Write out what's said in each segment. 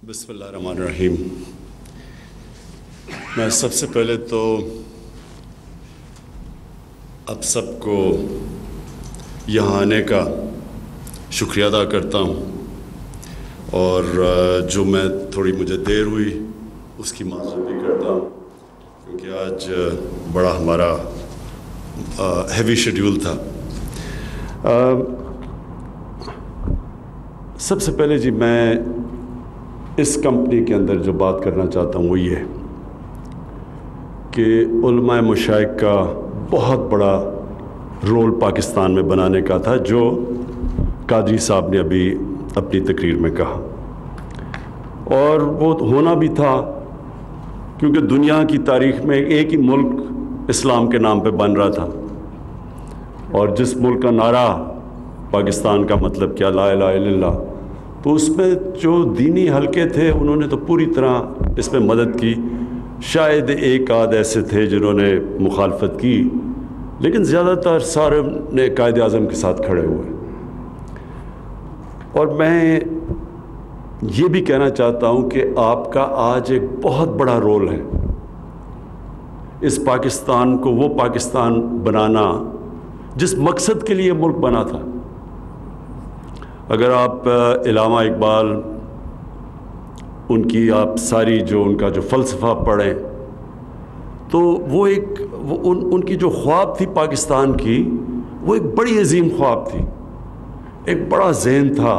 بسم اللہ الرحمن الرحیم۔ میں سب سے پہلے تو آپ سب کو یہاں آنے کا شکریہ ادا کرتا ہوں، اور جو میں تھوڑی مجھے دیر ہوئی اس کی معذرت بھی کرتا ہوں، کیونکہ آج بڑا ہمارا ہیوی شیڈیول تھا۔ سب سے پہلے جی میں اس کمپنی کے اندر جو بات کرنا چاہتا ہوں وہ یہ کہ علماء مشائخ کا بہت بڑا رول پاکستان میں بنانے کا تھا، جو قادری صاحب نے ابھی اپنی تقریر میں کہا، اور وہ ہونا بھی تھا کیونکہ دنیا کی تاریخ میں ایک ہی ملک اسلام کے نام پہ بن رہا تھا، اور جس ملک کا نعرہ پاکستان کا مطلب کیا، لا الہ الا اللہ، تو اس میں جو دینی حلقے تھے انہوں نے تو پوری طرح اس میں مدد کی۔ شاید ایک آدھ ایسے تھے جنہوں نے مخالفت کی، لیکن زیادہ تر سارے نے قائد اعظم کے ساتھ کھڑے ہوئے۔ اور میں یہ بھی کہنا چاہتا ہوں کہ آپ کا آج ایک بہت بڑا رول ہے اس پاکستان کو وہ پاکستان بنانا جس مقصد کے لیے ملک بنا تھا۔ اگر آپ علامہ اقبال ان کی آپ ساری جو ان کا جو فلسفہ پڑھیں تو وہ ان کی جو خواب تھی پاکستان کی، وہ ایک بڑی عظیم خواب تھی، ایک بڑا ذہن تھا،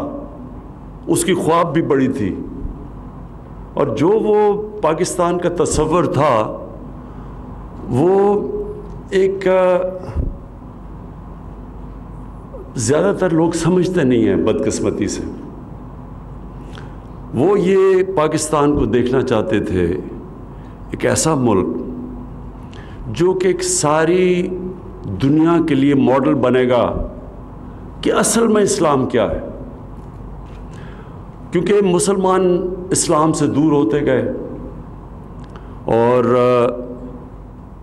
اس کی خواب بھی بڑی تھی، اور جو وہ پاکستان کا تصور تھا وہ ایک زیادہ تر لوگ سمجھتے نہیں ہیں بدقسمتی سے۔ وہ یہ پاکستان کو دیکھنا چاہتے تھے ایک ایسا ملک جو کہ ایک ساری دنیا کے لیے ماڈل بنے گا کہ اصل میں اسلام کیا ہے، کیونکہ مسلمان اسلام سے دور ہوتے گئے۔ اور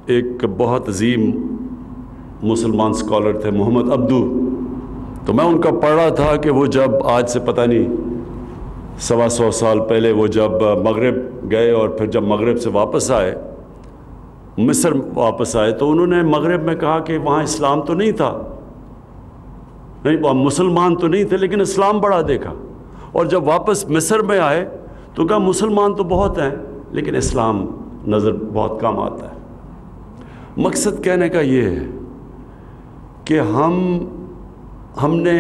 ایک بہت عظیم مسلمان اسکالر تھے محمد عبدو، تو میں ان کا پڑھ رہا تھا کہ وہ جب آج سے پتہ نہیں 125 سال پہلے وہ جب مغرب گئے اور پھر جب مغرب سے واپس آئے، مصر واپس آئے، تو انہوں نے مغرب میں کہا کہ وہاں اسلام تو نہیں تھا، نہیں وہاں مسلمان تو نہیں تھے، لیکن اسلام بڑا دیکھا، اور جب واپس مصر میں آئے تو کہا مسلمان تو بہت ہیں لیکن اسلام نظر بہت کم آتا ہے۔ مقصد کہنے کا یہ ہے کہ ہم نے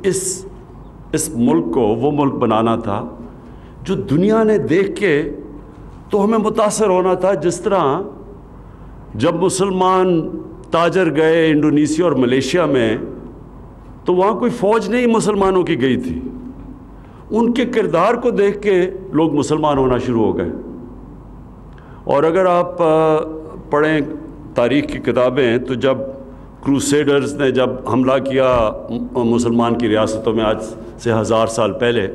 اس ملک کو وہ ملک بنانا تھا جو دنیا نے دیکھ کے تو ہمیں متاثر ہونا تھا۔ جس طرح جب مسلمان تاجر گئے انڈونیشیا اور ملیشیا میں تو وہاں کوئی فوج نہیں مسلمانوں کی گئی تھی، ان کے کردار کو دیکھ کے لوگ مسلمان ہونا شروع ہو گئے۔ اور اگر آپ پڑھیں تاریخ کی کتابیں تو جب کروسیڈرز نے جب حملہ کیا مسلمان کی ریاستوں میں آج سے 1000 سال پہلے،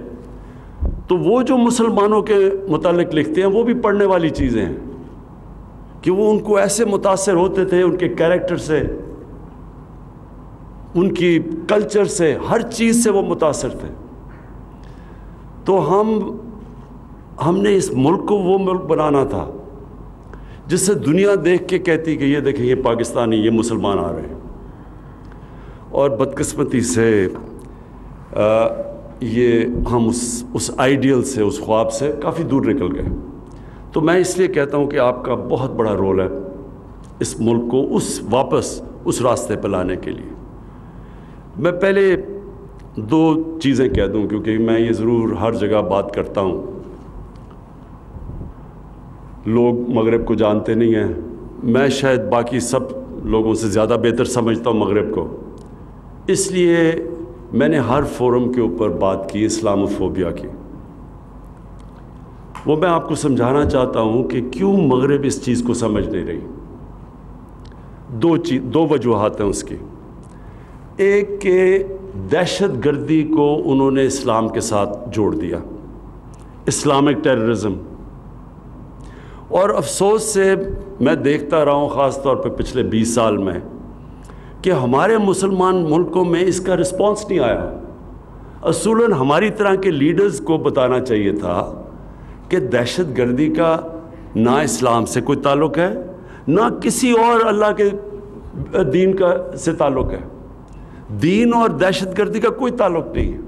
تو وہ جو مسلمانوں کے متعلق لکھتے ہیں وہ بھی پڑھنے والی چیزیں ہیں کہ وہ ان کو ایسے متاثر ہوتے تھے، ان کے کیریکٹر سے، ان کی کلچر سے، ہر چیز سے وہ متاثر تھے۔ تو ہم نے اس ملک کو وہ ملک بنانا تھا جس سے دنیا دیکھ کے کہتی کہ یہ دیکھیں یہ پاکستانی، یہ مسلمان آ رہے ہیں۔ اور بدقسمتی سے یہ ہم اس آئیڈیل سے، اس خواب سے کافی دور نکل گئے۔ تو میں اس لیے کہتا ہوں کہ آپ کا بہت بڑا رول ہے اس ملک کو واپس اس راستے پہ لانے کے لیے۔ میں پہلے 2 چیزیں کہہ دوں، کیونکہ میں یہ ضرور ہر جگہ بات کرتا ہوں، لوگ مغرب کو جانتے نہیں ہیں، میں شاید باقی سب لوگوں سے زیادہ بہتر سمجھتا ہوں مغرب کو، اس لیے میں نے ہر فورم کے اوپر بات کی اسلاموفوبیا کی۔ وہ میں آپ کو سمجھانا چاہتا ہوں کہ کیوں مغرب اس چیز کو سمجھ نہیں رہی۔ 2 وجوہات ہیں اس کی۔ ایک کہ دہشت گردی کو انہوں نے اسلام کے ساتھ جوڑ دیا، اسلامک ٹیررزم، اور افسوس سے میں دیکھتا رہا ہوں خاص طور پہ پچھلے 20 سال میں کہ ہمارے مسلمان ملکوں میں اس کا رسپانس نہیں آیا۔ اصولاً ہماری طرح کے لیڈرز کو بتانا چاہیے تھا کہ دہشت گردی کا نہ اسلام سے کوئی تعلق ہے نہ کسی اور اللہ کے دین کا سے تعلق ہے. دین اور دہشت گردی کا کوئی تعلق نہیں ہے.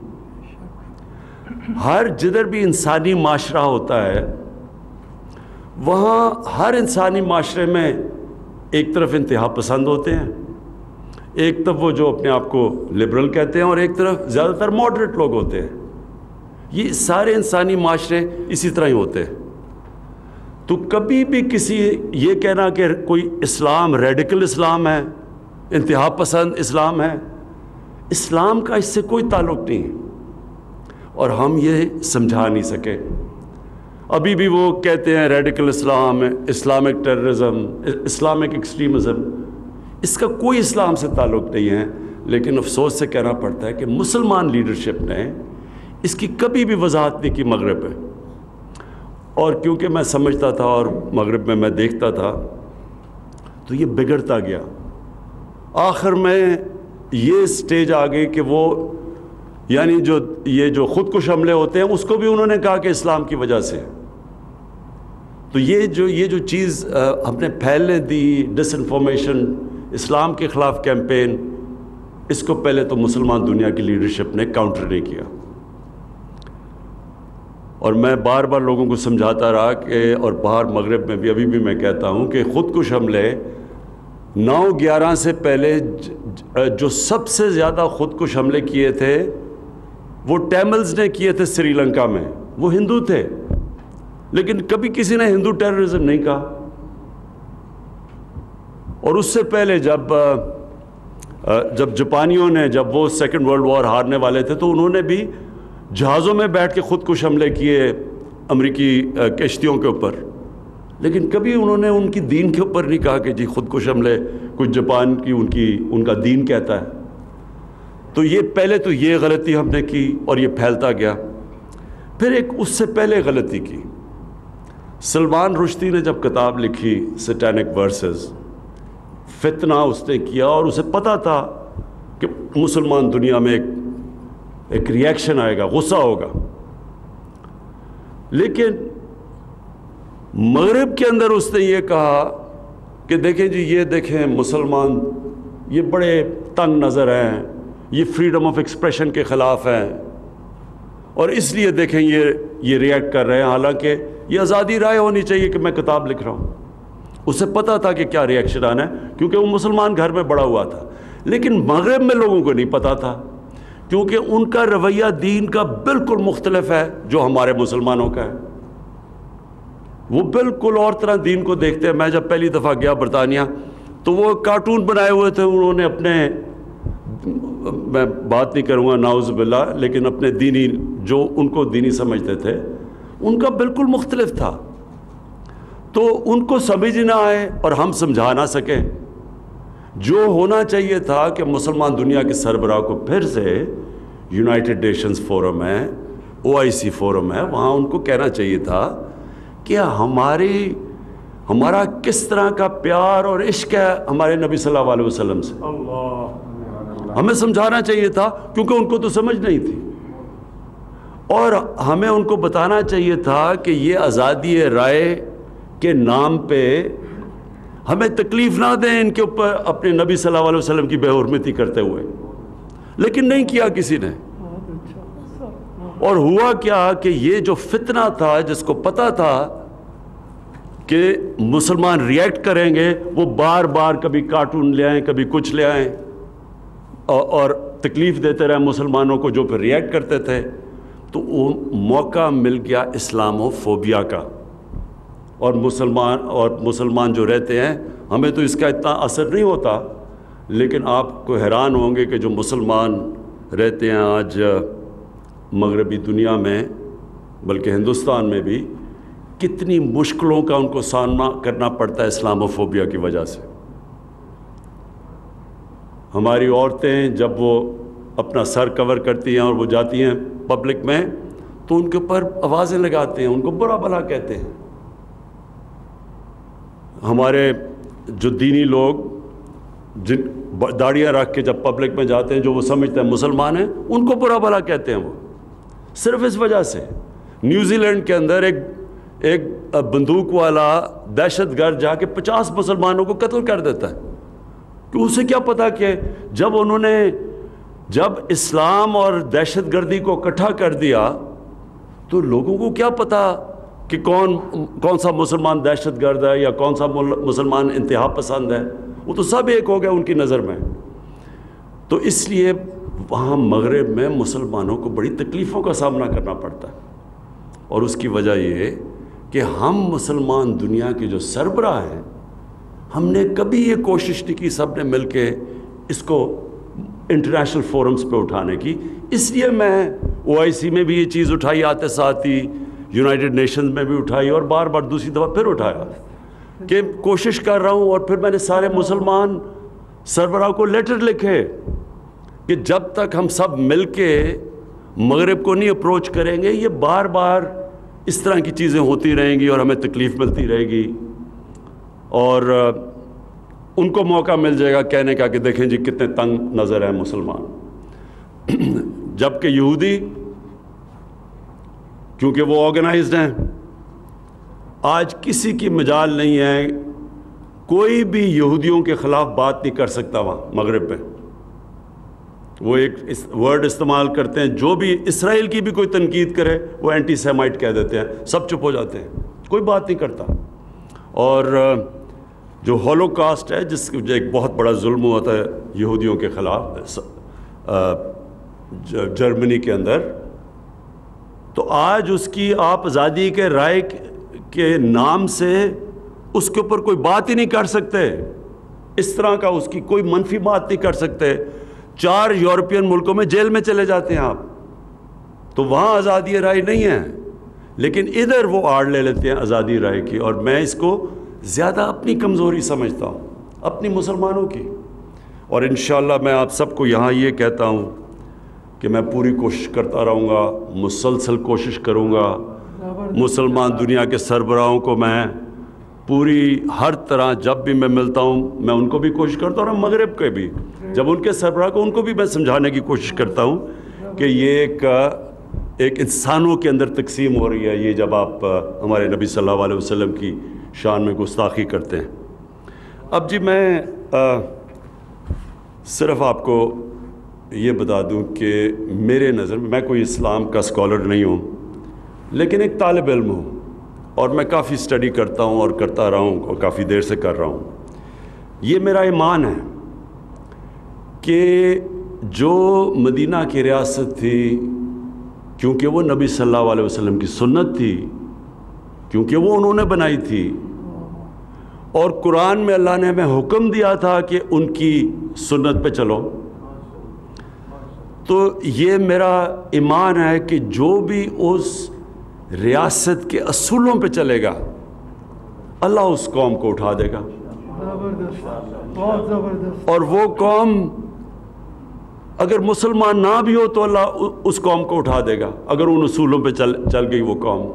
ہر جدھر بھی انسانی معاشرہ ہوتا ہے وہاں ہر انسانی معاشرے میں ایک طرف انتہا پسند ہوتے ہیں, ایک طرف وہ جو اپنے آپ کو لبرل کہتے ہیں, اور ایک طرف زیادہ تر ماڈریٹ لوگ ہوتے ہیں. یہ سارے انسانی معاشرے اسی طرح ہی ہوتے ہیں. تو کبھی بھی کسی یہ کہنا کہ کوئی اسلام ریڈیکل اسلام ہے, انتہا پسند اسلام ہے, اسلام کا اس سے کوئی تعلق نہیں ہے, اور ہم یہ سمجھا نہیں سکے. ابھی بھی وہ کہتے ہیں ریڈیکل اسلام, اسلامک ٹیررزم, اسلامک ایکسٹریمزم, اس کا کوئی اسلام سے تعلق نہیں ہے. لیکن افسوس سے کہنا پڑتا ہے کہ مسلمان لیڈرشپ نے اس کی کبھی بھی وضاحت نہیں کی مغرب میں. اور کیونکہ میں سمجھتا تھا اور مغرب میں دیکھتا تھا تو یہ بگڑتا گیا. آخر میں یہ سٹیج آ گئی کہ وہ یعنی یہ جو خودکش حملے ہوتے ہیں اس کو بھی انہوں نے کہا کہ اسلام کی وجہ سے. تو یہ جو چیز ہم نے پھیلنے دی, ڈس انفارمیشن, اسلام کے خلاف کیمپین, اس کو پہلے تو مسلمان دنیا کی لیڈرشپ نے کاؤنٹر نہیں کیا. اور میں بار بار لوگوں کو سمجھاتا رہا کہ, اور باہر مغرب میں بھی ابھی بھی میں کہتا ہوں کہ خودکش حملے 9/11 سے پہلے جو سب سے زیادہ خودکش حملے کیے تھے وہ ٹیملز نے کیے تھے سری لنکا میں. وہ ہندو تھے لیکن کبھی کسی نے ہندو ٹیررزم نہیں کہا. اور اس سے پہلے جب جاپانیوں نے, جب وہ سیکنڈ ورلڈ وار ہارنے والے تھے, تو انہوں نے بھی جہازوں میں بیٹھ کے خودکش حملے کیے امریکی کشتیوں کے اوپر, لیکن کبھی انہوں نے ان کی دین کے اوپر نہیں کہا کہ جی خودکش حملے کچھ جاپان کی ان کا دین کہتا ہے. تو یہ پہلے تو یہ غلطی ہم نے کی اور یہ پھیلتا گیا. پھر ایک اس سے پہلے غلطی کی, سلمان رشدی نے جب کتاب لکھی سیٹینک ورسز, فتنہ اس نے کیا, اور اسے پتہ تھا کہ مسلمان دنیا میں ایک ریاکشن آئے گا, غصہ ہوگا. لیکن مغرب کے اندر اس نے یہ کہا کہ دیکھیں جی, یہ دیکھیں مسلمان یہ بڑے تنگ نظر ہیں, یہ فریڈم آف ایکسپریشن کے خلاف ہیں, اور اس لیے دیکھیں یہ ریئیکٹ کر رہے ہیں, حالانکہ یہ آزادی رائے ہونی چاہیے کہ میں کتاب لکھ رہا ہوں. اسے پتہ تھا کہ کیا ریئیکشن آنا ہے, کیونکہ وہ مسلمان گھر میں بڑا ہوا تھا. لیکن مغرب میں لوگوں کو نہیں پتہ تھا, کیونکہ ان کا رویہ دین کا بالکل مختلف ہے جو ہمارے مسلمانوں کا ہے. وہ بالکل اور طرح دین کو دیکھتے ہیں. میں جب پہلی دفعہ گیا برطانیہ تو وہ کارٹون بنائے ہوئے تھے انہوں نے اپنے, میں بات نہیں کروں گا نعوذ باللہ, لیکن اپنے دینی جو ان کو دینی سمجھتے تھے ان کا بالکل مختلف تھا. تو ان کو سمجھ نہ آئے اور ہم سمجھا نہ سکیں. جو ہونا چاہیے تھا کہ مسلمان دنیا کے سربراہ کو پھر سے یونائٹڈ نیشنز فورم ہے, OIC فورم ہے, وہاں ان کو کہنا چاہیے تھا کہ ہمارا کس طرح کا پیار اور عشق ہے ہمارے نبی صلی اللہ علیہ وسلم سے. ہمیں سمجھانا چاہیے تھا, کیونکہ ان کو تو سمجھ نہیں تھی. اور ہمیں ان کو بتانا چاہیے تھا کہ یہ آزادی رائے کے نام پہ ہمیں تکلیف نہ دیں ان کے اوپر اپنے نبی صلی اللہ علیہ وسلم کی بے حرمتی کرتے ہوئے. لیکن نہیں کیا کسی نے. اور ہوا کیا کہ یہ جو فتنہ تھا, جس کو پتہ تھا کہ مسلمان ریئیکٹ کریں گے, وہ بار بار کبھی کارٹون لے آئیں, کبھی کچھ لے آئیں, اور تکلیف دیتے رہے مسلمانوں کو جو پھر ریئیکٹ کرتے تھے. تو وہ موقع مل گیا اسلامو فوبیا کا. اور مسلمان جو رہتے ہیں, ہمیں تو اس کا اتنا اثر نہیں ہوتا, لیکن آپ کو حیران ہوں گے کہ جو مسلمان رہتے ہیں آج مغربی دنیا میں, بلکہ ہندوستان میں بھی, کتنی مشکلوں کا ان کو سامنا کرنا پڑتا ہے اسلامو فوبیا کی وجہ سے. ہماری عورتیں جب وہ اپنا سر کور کرتی ہیں اور وہ جاتی ہیں پبلک میں, تو ان کے اوپر آوازیں لگاتے ہیں, ان کو برا بھلا کہتے ہیں. ہمارے جو دینی لوگ جن داڑیاں رکھ کے جب پبلک میں جاتے ہیں, جو وہ سمجھتے ہیں مسلمان ہیں, ان کو برا بھلا کہتے ہیں. وہ صرف اس وجہ سے. نیوزی لینڈ کے اندر ایک ایک بندوق والا دہشت گرد جا کے 50 مسلمانوں کو قتل کر دیتا ہے، کہ اسے کیا پتا کہ جب اسلام اور دہشت گردی کو اکٹھا کر دیا تو لوگوں کو کیا پتا کہ کون سا مسلمان دہشت گرد ہے یا کون سا مسلمان انتہا پسند ہے، وہ تو سب ایک ہو گیا ان کی نظر میں۔ تو اس لیے وہاں مغرب میں مسلمانوں کو بڑی تکلیفوں کا سامنا کرنا پڑتا ہے، اور اس کی وجہ یہ کہ ہم مسلمان دنیا کے جو سربراہ ہیں، ہم نے کبھی یہ کوشش نہیں کی سب نے مل کے اس کو انٹرنیشنل فورمز پہ اٹھانے کی۔ اس لیے میں OIC میں بھی یہ چیز اٹھائی، آتے ساتھ ہی یونائٹڈ نیشنز میں بھی اٹھائی، اور بار بار دوسری دفعہ پھر اٹھایا کہ کوشش کر رہا ہوں۔ اور پھر میں نے سارے مسلمان سربراہ کو لیٹر لکھے کہ جب تک ہم سب مل کے مغرب کو نہیں اپروچ کریں گے، یہ بار بار اس طرح کی چیزیں ہوتی رہیں گی اور ہمیں تکلیف ملتی رہے گی، اور ان کو موقع مل جائے گا کہنے کا کہ دیکھیں جی کتنے تنگ نظر ہیں مسلمان۔ جبکہ یہودی کیونکہ وہ آرگنائزڈ ہیں، آج کسی کی مجال نہیں ہے، کوئی بھی یہودیوں کے خلاف بات نہیں کر سکتا وہاں مغرب میں۔ وہ ایک ورڈ استعمال کرتے ہیں، جو بھی اسرائیل کی بھی کوئی تنقید کرے وہ اینٹی سیمائٹ کہہ دیتے ہیں، سب چپ ہو جاتے ہیں، کوئی بات نہیں کرتا۔ اور جو ہولوکاسٹ ہے، جس جو ایک بہت بڑا ظلم ہوا تھا یہودیوں کے خلاف جرمنی کے اندر، تو آج اس کی آپ آزادی کے رائے کے نام سے اس کے اوپر کوئی بات ہی نہیں کر سکتے، اس طرح کا اس کی کوئی منفی بات نہیں کر سکتے۔ 4 یورپین ملکوں میں جیل میں چلے جاتے ہیں آپ، تو وہاں آزادی رائے نہیں ہے، لیکن ادھر وہ آڑ لے لیتے ہیں آزادی رائے کی۔ اور میں اس کو زیادہ اپنی کمزوری سمجھتا ہوں، اپنی مسلمانوں کی۔ اور انشاءاللہ میں آپ سب کو یہاں یہ کہتا ہوں کہ میں پوری کوشش کرتا رہوں گا، مسلسل کوشش کروں گا، مسلمان دنیا کے سربراہوں کو میں پوری ہر طرح جب بھی میں ملتا ہوں میں ان کو بھی کوشش کرتا ہوں، اور مغرب کے بھی جب ان کے سربراہ کو ان کو بھی میں سمجھانے کی کوشش کرتا ہوں کہ یہ ایک انسانوں کے اندر تقسیم ہو رہی ہے، یہ جب آپ ہمارے نبی صلی اللہ علیہ وسلم کی شان میں گستاخی کرتے ہیں۔ اب جی میں صرف آپ کو یہ بتا دوں کہ میرے نظر میں کوئی اسلام کا اسکالر نہیں ہوں، لیکن ایک طالب علم ہوں، اور میں کافی اسٹڈی کرتا ہوں اور کرتا رہا ہوں اور کافی دیر سے کر رہا ہوں۔ یہ میرا ایمان ہے کہ جو مدینہ کی ریاست تھی، کیونکہ وہ نبی صلی اللہ علیہ وسلم کی سنت تھی، کیونکہ وہ انہوں نے بنائی تھی، اور قرآن میں اللہ نے ہمیں حکم دیا تھا کہ ان کی سنت پہ چلو، تو یہ میرا ایمان ہے کہ جو بھی اس ریاست کے اصولوں پہ چلے گا اللہ اس قوم کو اٹھا دے گا، اور وہ قوم اگر مسلمان نہ بھی ہو تو اللہ اس قوم کو اٹھا دے گا اگر ان اصولوں پہ چل گئی وہ قوم۔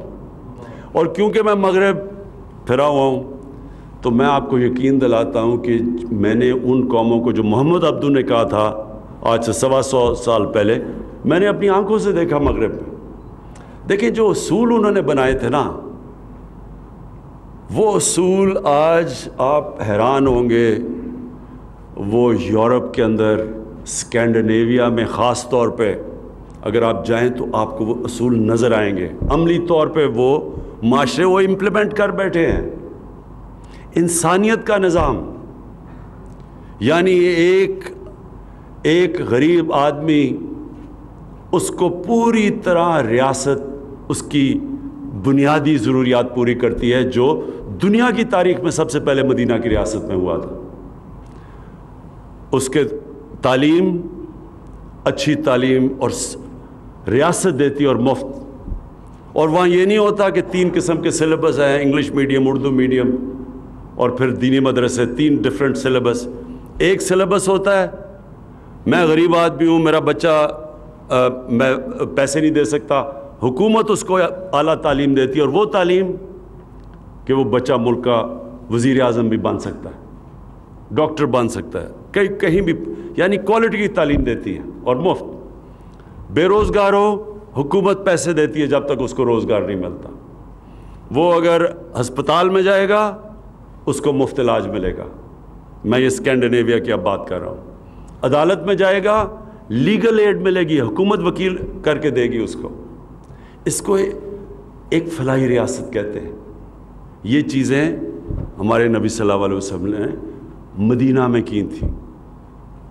اور کیونکہ میں مغرب پھرا ہوا ہوں تو میں آپ کو یقین دلاتا ہوں کہ میں نے ان قوموں کو جو محمد عبدو نے کہا تھا آج سے 125 سال پہلے، میں نے اپنی آنکھوں سے دیکھا مغرب میں۔ دیکھیں جو اصول انہوں نے بنائے تھے نا، وہ اصول آج آپ حیران ہوں گے، وہ یورپ کے اندر اسکینڈینیویا میں خاص طور پہ اگر آپ جائیں تو آپ کو وہ اصول نظر آئیں گے، عملی طور پہ وہ معاشرے وہ امپلیمنٹ کر بیٹھے ہیں۔ انسانیت کا نظام، یعنی ایک غریب آدمی، اس کو پوری طرح ریاست اس کی بنیادی ضروریات پوری کرتی ہے، جو دنیا کی تاریخ میں سب سے پہلے مدینہ کی ریاست میں ہوا تھا۔ اس کے تعلیم، اچھی تعلیم اور ریاست دیتی اور مفت، اور وہاں یہ نہیں ہوتا کہ 3 قسم کے سلیبس ہیں، انگلش میڈیم، اردو میڈیم اور پھر دینی مدرسے، 3 ڈیفرنٹ سلیبس۔ ایک سلیبس ہوتا ہے، میں غریب آدمی ہوں، میرا بچہ میں پیسے نہیں دے سکتا، حکومت اس کو اعلیٰ تعلیم دیتی ہے، اور وہ تعلیم کہ وہ بچہ ملک کا وزیر اعظم بھی بن سکتا ہے، ڈاکٹر بن سکتا ہے، کہیں بھی، یعنی کوالٹی کی تعلیم دیتی ہے اور مفت۔ بے روزگار ہو، حکومت پیسے دیتی ہے جب تک اس کو روزگار نہیں ملتا۔ وہ اگر ہسپتال میں جائے گا اس کو مفت علاج ملے گا. میں یہ اسکینڈینیویا کی اب بات کر رہا ہوں. عدالت میں جائے گا لیگل ایڈ ملے گی, حکومت وکیل کر کے دے گی اس کو. اس کو ایک فلاحی ریاست کہتے ہیں. یہ چیزیں ہمارے نبی صلی اللہ علیہ وسلم نے مدینہ میں کی تھیں,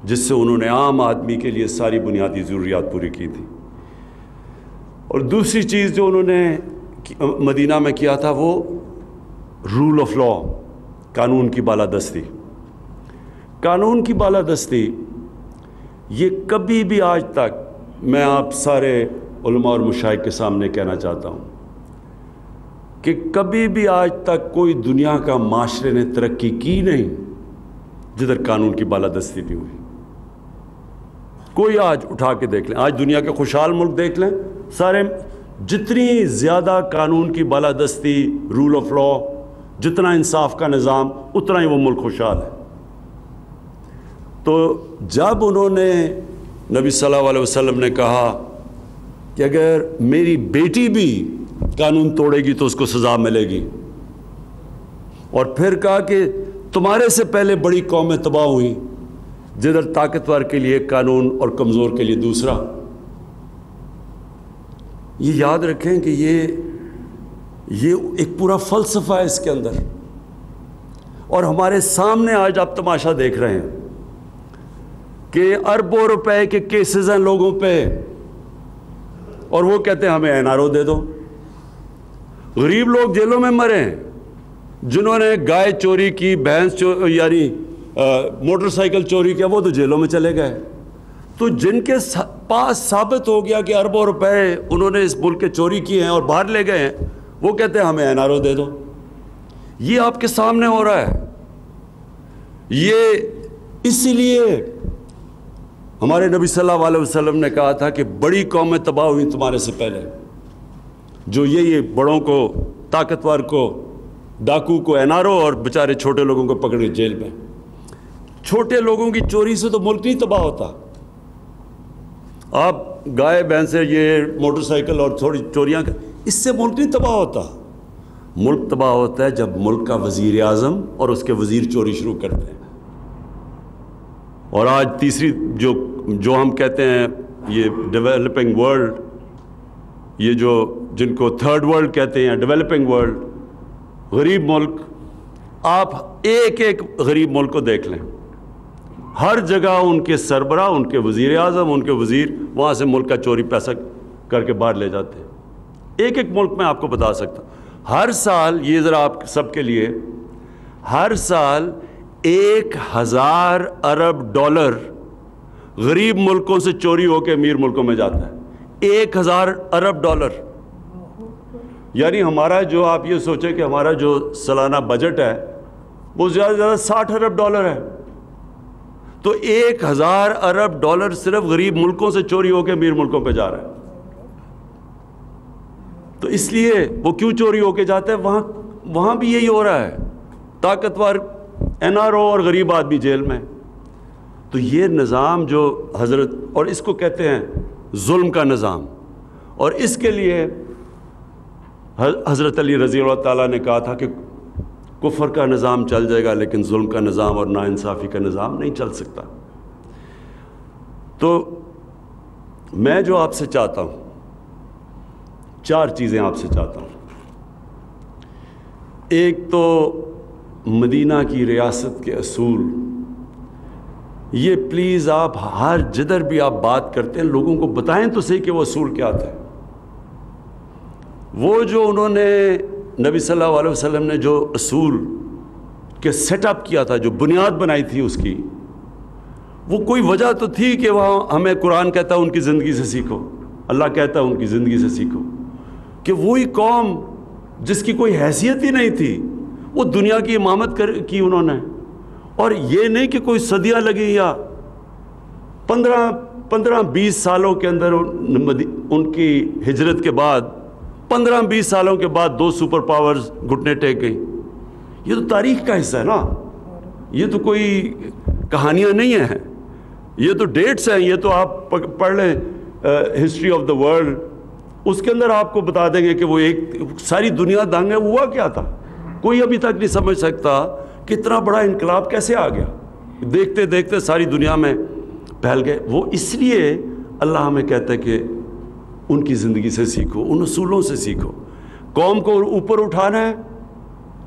جس سے انہوں نے عام آدمی کے لیے ساری بنیادی ضروریات پوری کی تھی. اور دوسری چیز جو انہوں نے مدینہ میں کیا تھا وہ رول آف لا, قانون کی بالادستی. قانون کی بالادستی یہ کبھی بھی آج تک, میں آپ سارے علماء اور مشائخ کے سامنے کہنا چاہتا ہوں کہ کبھی بھی آج تک کوئی دنیا کا معاشرے نے ترقی کی نہیں جدھر قانون کی بالادستی نہیں ہوئی. کوئی آج اٹھا کے دیکھ لیں, آج دنیا کے خوشحال ملک دیکھ لیں, سارے جتنی زیادہ قانون کی بالادستی, رول آف لا, جتنا انصاف کا نظام, اتنا ہی وہ ملک خوشحال ہے. تو جب انہوں نے نبی صلی اللہ علیہ وسلم نے کہا کہ اگر میری بیٹی بھی قانون توڑے گی تو اس کو سزا ملے گی, اور پھر کہا کہ تمہارے سے پہلے بڑی قومیں تباہ ہوئیں جدھر طاقتور کے لیے قانون اور کمزور کے لیے دوسرا. یہ یاد رکھیں کہ یہ ایک پورا فلسفہ ہے اس کے اندر. اور ہمارے سامنے آج آپ تماشا دیکھ رہے ہیں کہ اربوں روپے کے کیسز ہیں لوگوں پہ, اور وہ کہتے ہیں ہمیں NRO دے دو. غریب لوگ جیلوں میں مرے ہیں جنہوں نے گائے چوری کی, بھینس یعنی موٹر سائیکل چوری کیا, وہ تو جیلوں میں چلے گئے. تو جن کے پاس ثابت ہو گیا کہ اربوں روپے انہوں نے اس ملک کے چوری کیے ہیں اور باہر لے گئے ہیں, وہ کہتے ہیں ہمیں NRO دے دو. یہ آپ کے سامنے ہو رہا ہے. یہ اسی لیے ہمارے نبی صلی اللہ علیہ وسلم نے کہا تھا کہ بڑی قومیں تباہ ہوئیں تمہارے سے پہلے, جو یہ بڑوں کو, طاقتور کو, ڈاکو کو NRO, اور بیچارے چھوٹے لوگوں کو پکڑ کے جیل میں. چھوٹے لوگوں کی چوری سے تو ملک نہیں تباہ ہوتا. آپ گائے بھینسیں, یہ موٹر سائیکل اور تھوڑی چوریاں, اس سے ملک نہیں تباہ ہوتا. ملک تباہ ہوتا ہے جب ملک کا وزیر اعظم اور اس کے وزیر چوری شروع کرتے ہیں. اور آج تیسری جو ہم کہتے ہیں یہ ڈیولپنگ ورلڈ, یہ جن کو تھرڈ ورلڈ کہتے ہیں, ڈیولپنگ ورلڈ, غریب ملک, آپ ایک ایک غریب ملک کو دیکھ لیں, ہر جگہ ان کے سربراہ, ان کے وزیر اعظم, ان کے وزیر وہاں سے ملک کا چوری پیسہ کر کے باہر لے جاتے ہیں. ایک ایک ملک میں آپ کو بتا سکتا ہوں. ہر سال, یہ ذرا آپ سب کے لیے, ہر سال 1000 ارب ڈالر غریب ملکوں سے چوری ہو کے امیر ملکوں میں جاتا ہے. 1000 ارب ڈالر. یعنی ہمارا جو, آپ یہ سوچیں کہ ہمارا جو سالانہ بجٹ ہے وہ زیادہ سے زیادہ 60 ارب ڈالر ہے. تو 1000 ارب ڈالر صرف غریب ملکوں سے چوری ہو کے امیر ملکوں پہ جا رہا ہے. تو اس لیے وہ کیوں چوری ہو کے جاتا ہے؟ وہاں بھی یہی ہو رہا ہے, طاقتور NRO اور غریب آدمی جیل میں. تو یہ نظام جو حضرت, اور اس کو کہتے ہیں ظلم کا نظام, اور اس کے لیے حضرت علی رضی اللہ تعالیٰ نے کہا تھا کہ کفر کا نظام چل جائے گا لیکن ظلم کا نظام اور ناانصافی کا نظام نہیں چل سکتا. تو میں جو آپ سے چاہتا ہوں, 4 چیزیں آپ سے چاہتا ہوں. ایک تو مدینہ کی ریاست کے اصول, یہ پلیز آپ ہر جدھر بھی آپ بات کرتے ہیں لوگوں کو بتائیں تو صحیح کہ وہ اصول کیا تھے. وہ جو انہوں نے نبی صلی اللہ علیہ وسلم نے جو اصول کے سیٹ اپ کیا تھا, جو بنیاد بنائی تھی اس کی, وہ کوئی وجہ تو تھی کہ وہاں ہمیں قرآن کہتا ہے ان کی زندگی سے سیکھو, اللہ کہتا ہے ان کی زندگی سے سیکھو, کہ وہی قوم جس کی کوئی حیثیت ہی نہیں تھی وہ دنیا کی امامت کی انہوں نے. اور یہ نہیں کہ کوئی صدیاں لگی یا 15-20 سالوں کے اندر ان کی ہجرت کے بعد 15-20 سالوں کے بعد 2 سپر پاورز گھٹنے ٹیک گئیں. یہ تو تاریخ کا حصہ ہے نا, یہ تو کوئی کہانیاں نہیں ہیں, یہ تو ڈیٹس ہیں. یہ تو آپ پڑھ لیں ہسٹری آف دا ورلڈ, اس کے اندر آپ کو بتا دیں گے کہ وہ ایک ساری دنیا دنگ ہے. ہوا کیا تھا کوئی ابھی تک نہیں سمجھ سکتا کہ اتنا بڑا انقلاب کیسے آ گیا. دیکھتے دیکھتے ساری دنیا میں پھیل گئے. وہ اس لیے اللہ ہمیں کہتا ہے کہ ان کی زندگی سے سیکھو, ان اصولوں سے سیکھو. قوم کو اوپر اٹھانا ہے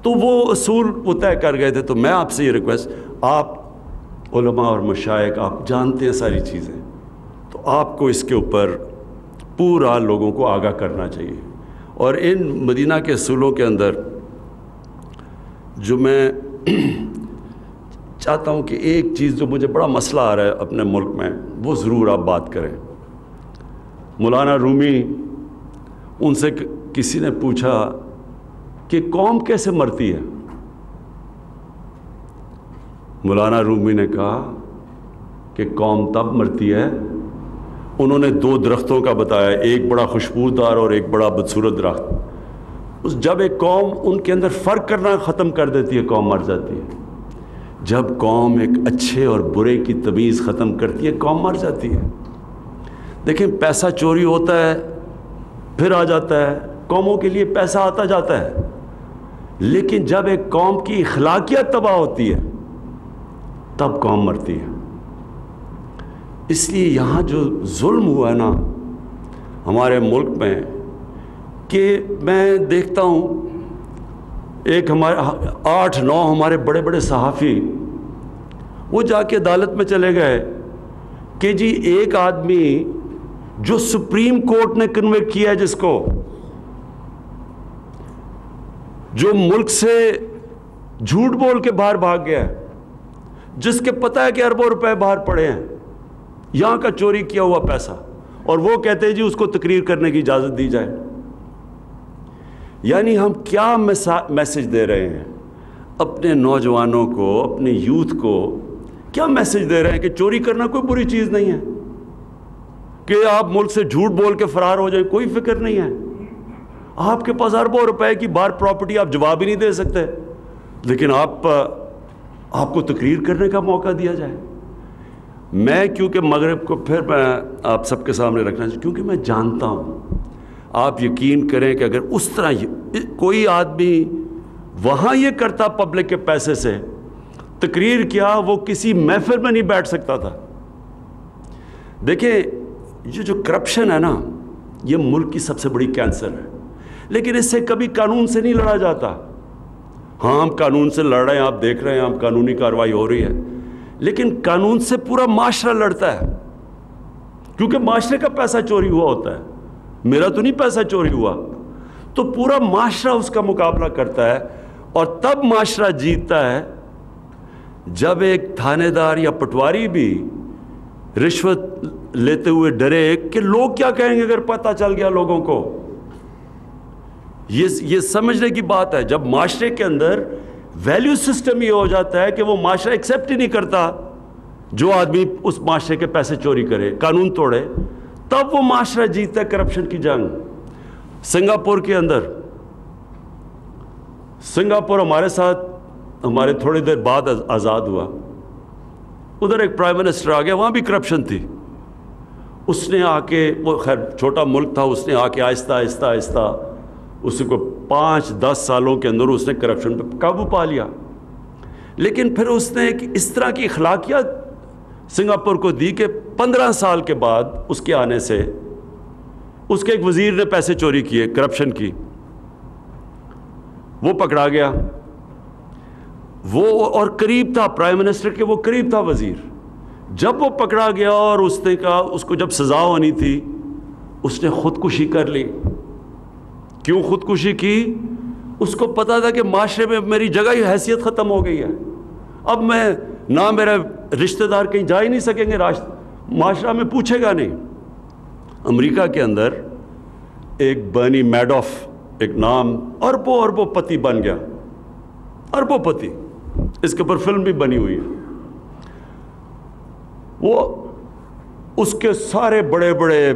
تو وہ اصول وہ طے کر گئے تھے. تو میں آپ سے یہ ریکویسٹ, آپ علماء اور مشائخ آپ جانتے ہیں ساری چیزیں, تو آپ کو اس کے اوپر پورا لوگوں کو آگاہ کرنا چاہیے. اور ان مدینہ کے اصولوں کے اندر جو میں چاہتا ہوں کہ ایک چیز جو مجھے بڑا مسئلہ آ رہا ہے اپنے ملک میں, وہ ضرور آپ بات کریں. مولانا رومی, ان سے کسی نے پوچھا کہ قوم کیسے مرتی ہے؟ مولانا رومی نے کہا کہ قوم تب مرتی ہے, انہوں نے 2 درختوں کا بتایا, ایک بڑا خوشبودار اور ایک بڑا بدصورت درخت. جب ایک قوم ان کے اندر فرق کرنا ختم کر دیتی ہے, قوم مر جاتی ہے. جب قوم ایک اچھے اور برے کی تمیز ختم کرتی ہے, قوم مر جاتی ہے. دیکھیں, پیسہ چوری ہوتا ہے پھر آ جاتا ہے, قوموں کے لیے پیسہ آتا جاتا ہے, لیکن جب ایک قوم کی اخلاقیات تباہ ہوتی ہے تب قوم مرتی ہے. اس لیے یہاں جو ظلم ہوا ہے نا ہمارے ملک میں, کہ میں دیکھتا ہوں ایک ہمارے 8-9 ہمارے بڑے بڑے صحافی وہ جا کے عدالت میں چلے گئے کہ جی ایک آدمی جو سپریم کورٹ نے کنوکٹ کیا ہے, جس کو جو ملک سے جھوٹ بول کے باہر بھاگ گیا ہے, جس کے پتہ ہے کہ اربوں روپے باہر پڑے ہیں, یہاں کا چوری کیا ہوا پیسہ, اور وہ کہتے ہیں جی اس کو تقریر کرنے کی اجازت دی جائے. یعنی ہم کیا میسج دے رہے ہیں اپنے نوجوانوں کو, اپنے یوتھ کو کیا میسج دے رہے ہیں کہ چوری کرنا کوئی بری چیز نہیں ہے, کہ آپ ملک سے جھوٹ بول کے فرار ہو جائیں, کوئی فکر نہیں ہے. آپ کے پاس اربوں روپے کی باہر پراپرٹی, آپ جواب ہی نہیں دے سکتے, لیکن آپ کو تقریر کرنے کا موقع دیا جائے. میں کیونکہ مغرب کو پھر میں آپ سب کے سامنے رکھنا چاہتا ہوں, کیونکہ میں جانتا ہوں, آپ یقین کریں کہ اگر اس طرح کوئی آدمی وہاں یہ کرتا پبلک کے پیسے سے تقریر کیا, وہ کسی محفل میں نہیں بیٹھ سکتا تھا. دیکھیں, یہ جو کرپشن ہے نا, یہ ملک کی سب سے بڑی کینسر ہے, لیکن اس سے کبھی قانون سے نہیں لڑا جاتا. ہاں, ہم قانون سے لڑ رہے ہیں, آپ دیکھ رہے ہیں, ہم قانونی کارروائی ہو رہی ہے, لیکن قانون سے پورا معاشرہ لڑتا ہے, کیونکہ معاشرے کا پیسہ چوری ہوا ہوتا ہے, میرا تو نہیں پیسہ چوری ہوا. تو پورا معاشرہ اس کا مقابلہ کرتا ہے, اور تب معاشرہ جیتتا ہے جب ایک تھانے دار یا پٹواری بھی رشوت لیتے ہوئے ڈرے کہ لوگ کیا کہیں گے اگر پتہ چل گیا لوگوں کو. یہ سمجھنے کی بات ہے. جب معاشرے کے اندر ویلیو سسٹم یہ ہو جاتا ہے کہ وہ معاشرہ ایکسیپٹ ہی نہیں کرتا جو آدمی اس معاشرے کے پیسے چوری کرے, قانون توڑے, تب وہ معاشرہ جیتتا ہے کرپشن کی جنگ. سنگاپور کے اندر, سنگاپور ہمارے ساتھ ہمارے تھوڑی دیر بعد آزاد ہوا, ادھر ایک پرائم منسٹر آ گیا, وہاں بھی کرپشن تھی. اس نے آ کے, وہ خیر چھوٹا ملک تھا, اس نے آ کے آہستہ آہستہ آہستہ اس کو 5-10 سالوں کے اندر اس نے کرپشن پہ قابو پا لیا. لیکن پھر اس نے ایک اس طرح کی اخلاقیات سنگاپور کو دی کہ 15 سال کے بعد اس کے آنے سے اس کے ایک وزیر نے پیسے چوری کیے, کرپشن کی, وہ پکڑا گیا. وہ اور قریب تھا پرائم منسٹر کے, وہ قریب تھا وزیر. جب وہ پکڑا گیا اور اس نے کہا, اس کو جب سزا ہونی تھی, اس نے خودکشی کر لی. کیوں خودکشی کی؟ اس کو پتا تھا کہ معاشرے میں میری جگہ ہی حیثیت ختم ہو گئی ہے, اب میں نہ میرے رشتہ دار کہیں جا ہی نہیں سکیں گے, معاشرہ میں پوچھے گا نہیں. امریکہ کے اندر ایک برنی میڈوف, ایک نام, اربوں پتی بن گیا, اربوں پتی. اس کے اوپر فلم بھی بنی ہوئی ہے. وہ اس کے سارے بڑے بڑے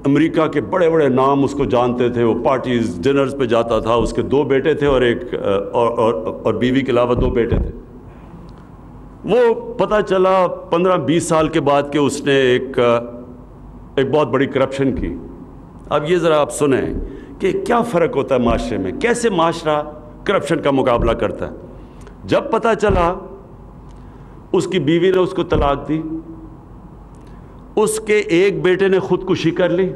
امریکہ کے بڑے بڑے نام اس کو جانتے تھے, وہ پارٹیز ڈنرز پہ جاتا تھا. اس کے 2 بیٹے تھے اور ایک اور بیوی کے علاوہ 2 بیٹے تھے. وہ پتہ چلا 15-20 سال کے بعد کہ اس نے ایک بہت بڑی کرپشن کی. اب یہ ذرا آپ سنیں کہ کیا فرق ہوتا ہے معاشرے میں، کیسے معاشرہ کرپشن کا مقابلہ کرتا ہے۔ جب پتہ چلا اس کی بیوی نے اس کو طلاق دی، اس کے ایک بیٹے نے خودکشی کر لی،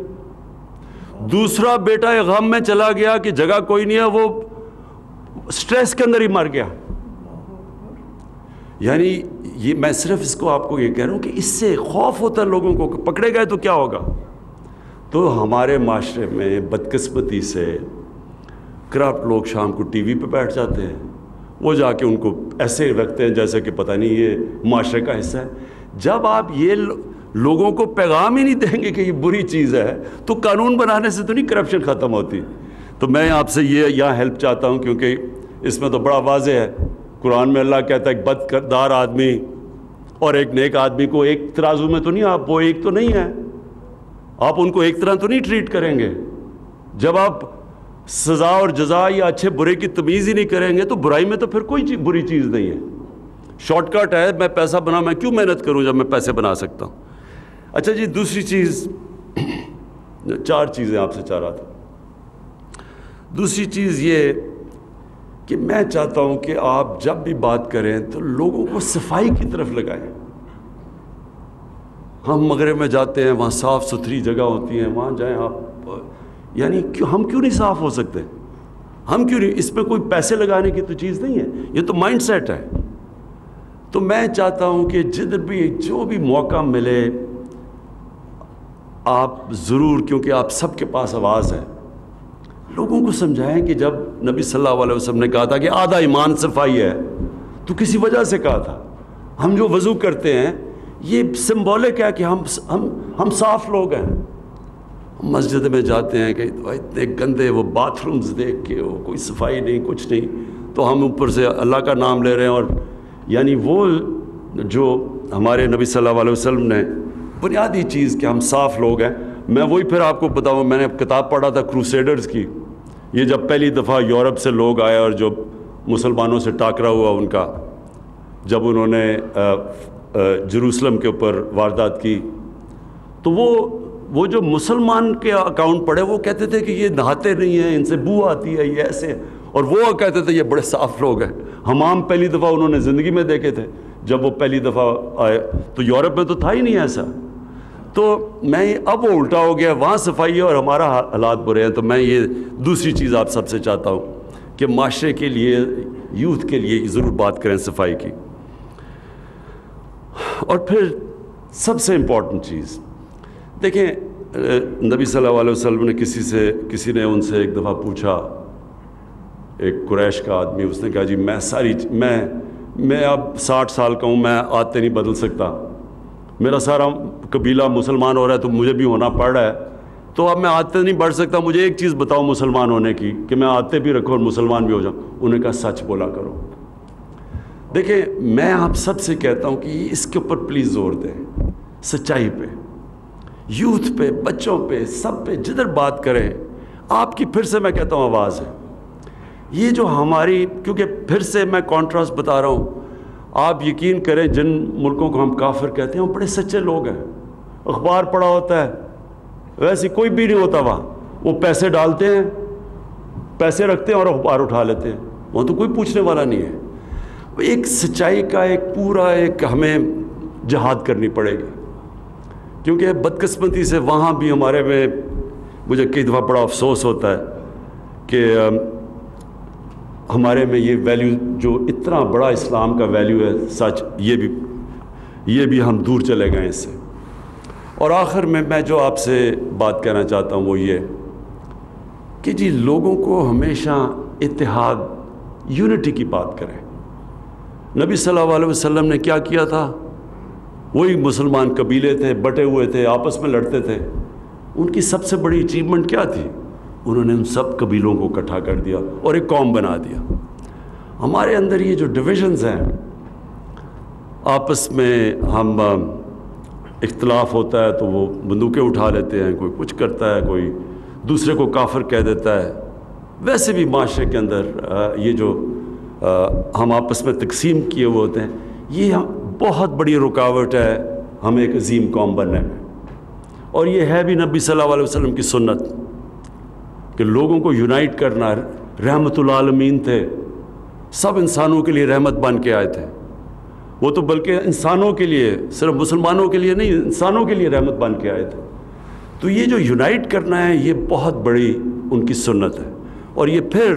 دوسرا بیٹا غم میں چلا گیا کہ جگہ کوئی نہیں ہے، وہ سٹریس کے اندر ہی مر گیا۔ یعنی یہ میں صرف اس کو آپ کو یہ کہہ رہا ہوں کہ اس سے خوف ہوتا ہے لوگوں کو کہ پکڑے گئے تو کیا ہوگا۔ تو ہمارے معاشرے میں بدقسمتی سے کرپٹ لوگ شام کو ٹی وی پہ بیٹھ جاتے ہیں، وہ جا کے ان کو ایسے رکھتے ہیں جیسے کہ پتہ نہیں یہ معاشرے کا حصہ ہے۔ جب آپ یہ لوگوں کو پیغام ہی نہیں دیں گے کہ یہ بری چیز ہے تو قانون بنانے سے تو نہیں کرپشن ختم ہوتی۔ تو میں آپ سے یہ یہاں ہیلپ چاہتا ہوں، کیونکہ اس میں تو بڑا واضح ہے، قرآن میں اللہ کہتا ہے ایک بد کردار آدمی اور ایک نیک آدمی کو ایک ترازو میں تو نہیں، آپ وہ ایک تو نہیں ہے، آپ ان کو ایک طرح تو نہیں ٹریٹ کریں گے۔ جب آپ سزا اور جزا یا اچھے برے کی تمیز ہی نہیں کریں گے تو برائی میں تو پھر کوئی بری چیز نہیں ہے۔ شارٹ کٹ ہے، میں پیسہ بنا، میں کیوں محنت کروں جب میں پیسے بنا سکتا ہوں۔ اچھا جی، دوسری چیز، 4 چیزیں آپ سے چاہ رہا تھا۔ دوسری چیز یہ کہ میں چاہتا ہوں کہ آپ جب بھی بات کریں تو لوگوں کو صفائی کی طرف لگائیں۔ ہم مغرب میں جاتے ہیں، وہاں صاف ستھری جگہ ہوتی ہیں، وہاں جائیں آپ، یعنی ہم کیوں نہیں صاف ہو سکتے؟ ہم کیوں نہیں؟ اس پہ کوئی پیسے لگانے کی تو چیز نہیں ہے، یہ تو مائنڈ سیٹ ہے۔ تو میں چاہتا ہوں کہ جدھر بھی جو بھی موقع ملے آپ ضرور، کیونکہ آپ سب کے پاس آواز ہے، لوگوں کو سمجھائیں کہ جب نبی صلی اللہ علیہ وسلم نے کہا تھا کہ آدھا ایمان صفائی ہے تو کسی وجہ سے کہا تھا۔ ہم جو وضو کرتے ہیں یہ سمبولک ہے کہ ہم صاف لوگ ہیں۔ مسجد میں جاتے ہیں کہ اتنے گندے وہ باتھ رومز دیکھ کے وہ کوئی صفائی نہیں، کچھ نہیں، تو ہم اوپر سے اللہ کا نام لے رہے ہیں۔ اور یعنی وہ جو ہمارے نبی صلی اللہ علیہ وسلم نے بنیادی چیز کہ ہم صاف لوگ ہیں، میں وہی پھر آپ کو بتاؤں، میں نے کتاب پڑھا تھا کروسیڈرز کی، یہ جب پہلی دفعہ یورپ سے لوگ آئے اور جو مسلمانوں سے ٹاکرا ہوا ان کا، جب انہوں نے جروسلم کے اوپر واردات کی، تو وہ جو مسلمان کے اکاؤنٹ پڑھے وہ کہتے تھے کہ یہ نہاتے نہیں ہیں، ان سے بو آتی ہے، یہ ایسے، اور وہ کہتے تھے یہ بڑے صاف لوگ ہیں۔ حمام پہلی دفعہ انہوں نے زندگی میں دیکھے تھے جب وہ پہلی دفعہ آئے، تو یورپ میں تو تھا ہی نہیں ایسا۔ تو میں اب وہ الٹا ہو گیا، وہاں صفائی ہے اور ہمارا حالات برے ہیں۔ تو میں یہ دوسری چیز آپ سب سے چاہتا ہوں کہ معاشرے کے لیے، یوتھ کے لیے ضرور بات کریں صفائی کی۔ اور پھر سب سے امپورٹنٹ چیز دیکھیں، نبی صلی اللہ علیہ وسلم نے کسی نے ان سے ایک دفعہ پوچھا، ایک قریش کا آدمی، اس نے کہا جی میں اب 60 سال کا ہوں، میں عادتیں نہیں بدل سکتا، میرا سارا قبیلہ مسلمان ہو رہا ہے تو مجھے بھی ہونا پڑ رہا ہے، تو اب میں عادتیں نہیں بڑھ سکتا، مجھے ایک چیز بتاؤ مسلمان ہونے کی کہ میں عادتیں بھی رکھوں اور مسلمان بھی ہو جاؤں۔ انہوں نے کہا سچ بولا کرو۔ دیکھیں میں آپ سب سے کہتا ہوں کہ اس کے اوپر پلیز زور دیں، سچائی پہ، یوتھ پہ، بچوں پہ، سب پہ، جدھر بات کریں آپ کی پھر سے میں کہتا ہوں آواز ہے۔ یہ جو ہماری، کیونکہ پھر سے میں کانٹراسٹ بتا رہا ہوں، آپ یقین کریں جن ملکوں کو ہم کافر کہتے ہیں وہ بڑے سچے لوگ ہیں، اخبار پڑھا ہوتا ہے، ویسے کوئی بھی نہیں ہوتا وہاں، وہ پیسے ڈالتے ہیں، پیسے رکھتے ہیں اور اخبار اٹھا لیتے ہیں، وہاں تو کوئی پوچھنے والا نہیں ہے۔ ایک سچائی کا ایک پورا ایک ہمیں جہاد کرنی پڑے گی، کیونکہ بدقسمتی سے وہاں بھی ہمارے میں مجھے کئی دفعہ بڑا افسوس ہوتا ہے کہ ہمارے میں یہ ویلیو جو اتنا بڑا اسلام کا ویلیو ہے، سچ یہ بھی ہم دور چلے گئے اس سے۔ اور آخر میں جو آپ سے بات کہنا چاہتا ہوں وہ یہ کہ جی لوگوں کو ہمیشہ اتحاد، یونٹی کی بات کریں۔ نبی صلی اللہ علیہ وسلم نے کیا کیا تھا؟ وہی مسلمان قبیلے تھے، بٹے ہوئے تھے، آپس میں لڑتے تھے، ان کی سب سے بڑی اچیومنٹ کیا تھی؟ انہوں نے ان سب قبیلوں کو اکٹھا کر دیا اور ایک قوم بنا دیا۔ ہمارے اندر یہ جو ڈویژنز ہیں، آپس میں ہم اختلاف ہوتا ہے تو وہ بندوقیں اٹھا لیتے ہیں، کوئی کچھ کرتا ہے، کوئی دوسرے کو کافر کہہ دیتا ہے۔ ویسے بھی معاشرے کے اندر یہ جو ہم آپس میں تقسیم کیے ہوئے ہوتے ہیں، یہ بہت بڑی رکاوٹ ہے ہمیں ایک عظیم قوم بننے میں۔ اور یہ ہے بھی نبی صلی اللہ علیہ وسلم کی سنت کہ لوگوں کو یونائٹ کرنا. رحمت العالمین تھے، سب انسانوں کے لیے رحمت بن کے آئے تھے. وہ تو بلکہ انسانوں کے لیے، صرف مسلمانوں کے لیے نہیں، انسانوں کے لیے رحمت بن کے آئے تھے. تو یہ جو یونائٹ کرنا ہے یہ بہت بڑی ان کی سنت ہے. اور یہ پھر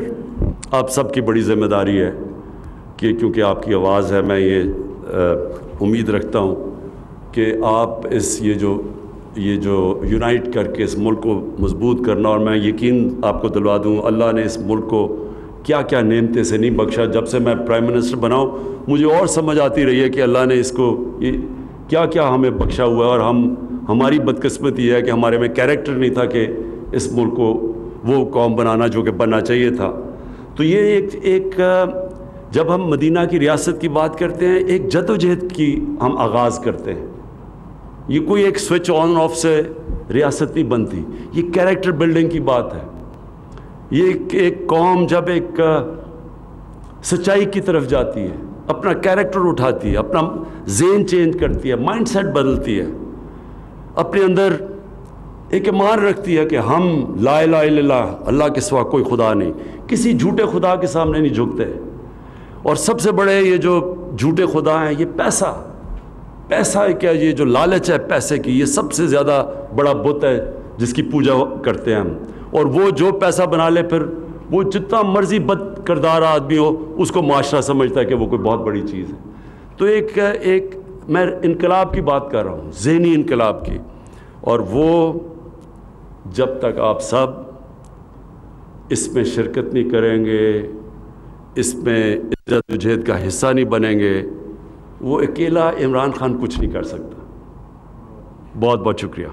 آپ سب کی بڑی ذمہ داری ہے کہ کیونکہ آپ کی آواز ہے، میں یہ امید رکھتا ہوں کہ آپ یہ جو یونائٹ کر کے اس ملک کو مضبوط کرنا. اور میں یقین آپ کو دلوا دوں، اللہ نے اس ملک کو کیا کیا نعمتیں سے نہیں بخشا. جب سے میں پرائم منسٹر بنا ہوں مجھے اور سمجھ آتی رہی ہے کہ اللہ نے اس کو یہ کیا کیا ہمیں بخشا ہوا ہے. اور ہماری بدقسمتی یہ ہے کہ ہمارے میں کیریکٹر نہیں تھا کہ اس ملک کو وہ قوم بنانا جو کہ بننا چاہیے تھا. تو یہ ایک جب ہم مدینہ کی ریاست کی بات کرتے ہیں، ایک جد و جہد کی ہم آغاز کرتے ہیں. یہ کوئی ایک سوئچ آن آف سے ریاست نہیں بنتی، یہ کیریکٹر بلڈنگ کی بات ہے. یہ ایک قوم جب ایک سچائی کی طرف جاتی ہے، اپنا کیریکٹر اٹھاتی ہے، اپنا ذہن چینج کرتی ہے، مائنڈ سیٹ بدلتی ہے، اپنے اندر ایک ایمان رکھتی ہے کہ ہم لا الہ الا اللہ، اللہ کے سوا کوئی خدا نہیں، کسی جھوٹے خدا کے سامنے نہیں جھکتے. اور سب سے بڑے یہ جو جھوٹے خدا ہیں یہ پیسہ ہے. کیا یہ جو لالچ ہے پیسے کی، یہ سب سے زیادہ بڑا بت ہے جس کی پوجا کرتے ہیں ہم. اور وہ جو پیسہ بنا لے، پھر وہ جتنا مرضی بد کردار آدمی ہو اس کو معاشرہ سمجھتا ہے کہ وہ کوئی بہت بڑی چیز ہے. تو ایک میں انقلاب کی بات کر رہا ہوں، ذہنی انقلاب کی. اور وہ جب تک آپ سب اس میں شرکت نہیں کریں گے، اس میں جد و جہد کا حصہ نہیں بنیں گے، وہ اکیلا عمران خان کچھ نہیں کر سکتا. بہت بہت شکریہ.